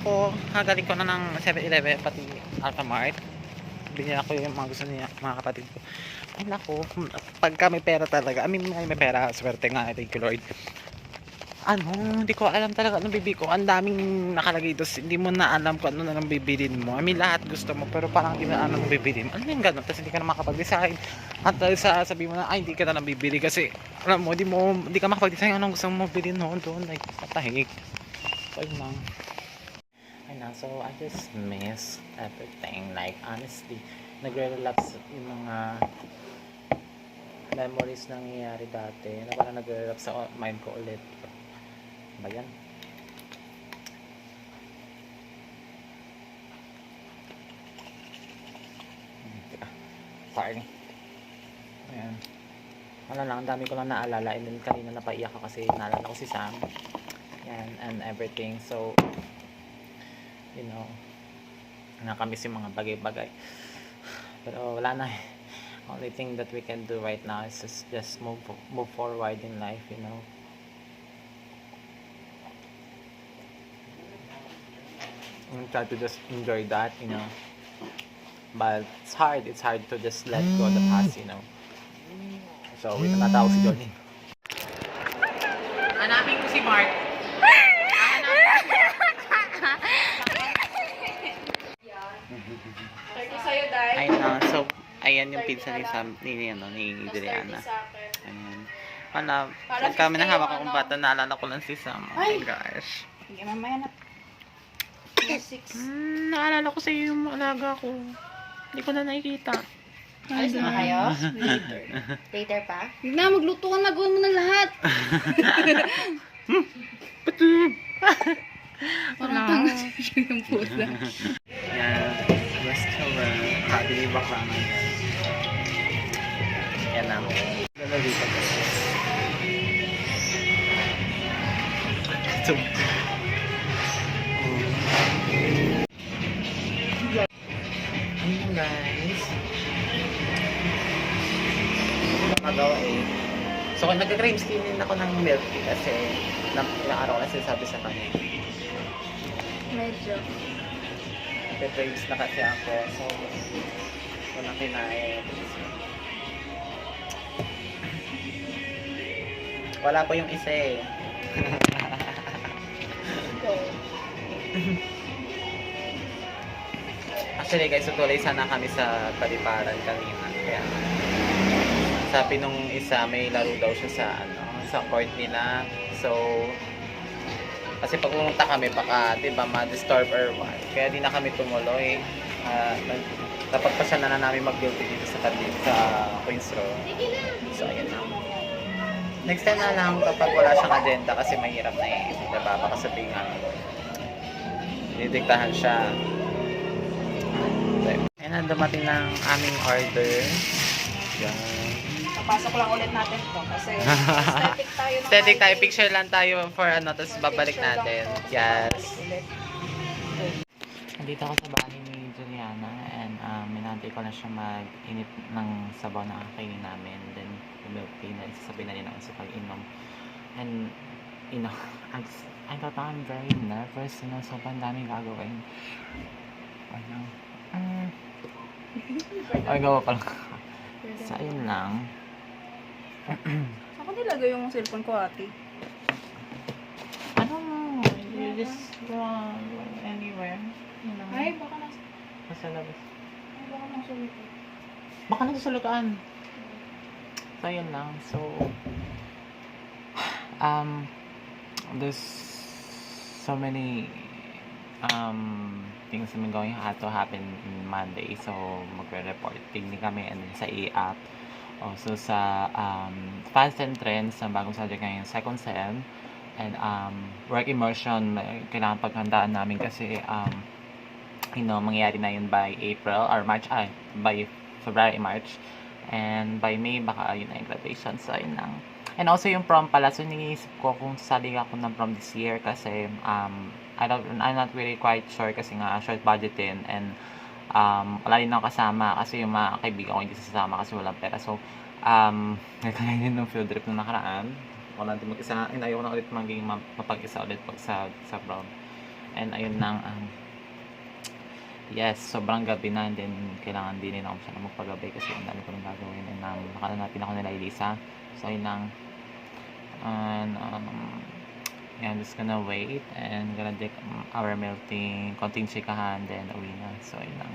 ako, kagaling ko na ng 7-Eleven, pati Alphamart. Binili ako yung mga gusto niya, mga kapatid ko. Ay nako, pagka may pera talaga, may pera, swerte nga, thank you Lord. Hindi ko alam talaga anong bibili ko. Ang daming nakalagay doon, hindi mo na alam kung ano na lang bibilin mo. Lahat gusto mo, pero parang hindi na alam mo bibilin mo. Ano yung gano'n? Tapos hindi ka na makapag-design. At sabi mo na, ay hindi ka na lang bibili kasi, alam mo, hindi ka makapag-design anong gusto mo bilhin noon doon. Like, patahik. So, yun lang. So I just miss everything. Like, honestly, nagre-relax yung mga memories na nangyayari dati. Na parang nagre-relax sa mind ko ulit. Ba yan? Sorry. Ayan. Wala lang, ang dami ko lang naalala. And then kanina napaiyak ako kasi naalala ko si Sam. Yan, and everything. So, you know, nakamiss yung mga bagay-bagay. Pero wala na eh. Only thing that we can do right now is just move forward in life, you know. And try to just enjoy that, you know. But it's hard to just let go of the past, you know. So, wait, natawag si Johnny. Hanapin ko si Mark. I know. So, ayan yung pizza ni Sam, ni Juliana. Ayan. Pag kami nahawak akong bata, naalala ko lang si Sam. Oh my gosh. Hindi, mamaya na. 6. Naalala ko sa iyo yung alaga ko. Hindi ko na nakikita. Alis na kayo? Later pa? Hindi na, magluto ka na. Gawin mo na lahat. Parang tanga siya yung pusa. Yan. Restaurant. Kabili ba ka naman? Yan na. Lalalitan ko. So, ayun guys. Magawa eh. So, nagka-cream skin din ako ng milk tea kasi ilang araw na sinasabi sa kanya. Medyo. Nagka-creams na kasi ako. So, walang kinain. Wala po yung isa eh. Actually guys, tutuloy sana kami sa Paliparan kanina. Kaya sabi nung isa, may laro daw siya sa court nila. So, kasi pag pumunta kami, baka, diba, ma-disturb or what. Kaya di na kami tumuloy. Napagpasya na namin mag-duty dito sa Queens Road. So, ayun na. Next time na lang kapag wala siyang agenda kasi mahirap na eh. Diba, baka sabihin nga, didiktahan siya. Ayan na, dumating ng aming order. Yan. Papasok lang ulit natin ito kasi aesthetic tayo. Aesthetic tayo, picture lang tayo for tapos babalik natin. Yes. Nandito ako sa bahay ni Juliana and minantay ko na siya mag-init ng sabaw na kakainin namin. Then, yung milk tea na isasabi na rin ako sa pag-inom. And, you know, I thought I'm very nervous, you know, sobrang daming gagawin. Ay, gawa pala. So, ayun lang. Saan ko nilagay yung cellphone ko, ate? I don't know. You just go anywhere. You know. Ay, baka nasa... Nasa labas. Ay, baka nasa luto. Baka nasa sulutan. So, ayun lang. So, there's so many things that going to happen in Monday. So, magre-report din kami and then sa e-app. Also sa Fast and Trends, ang bagong subject ngayon, second sem. And work immersion, kailangan paghandaan namin kasi you know, mangyayari na yun by April or March, by February, March. And by May, baka yun na yung graduation. So, yun lang. And also yung prom pala, so niniisip ko kung sasali ako ng prom this year kasi I'm not really quite sure kasi nga short budget din and wala din ako kasama kasi yung mga kaibigan ko hindi sasama kasi walang pera. So, nagkakain din ng field trip na nakaraan. Wala din mag-isa, ayaw ko na ulit maging mapag-isa ulit pag sa prom. And ayun lang, yes, sobrang gabi na, and then kailangan din ako siya na magpagabay kasi ang dami ko nang gagawin, and nakahanapin ako nila Elisa. So ayun lang, and yeah, I'm just gonna wait and gonna take our melting konting chikahan, then uwi na. So ayun lang.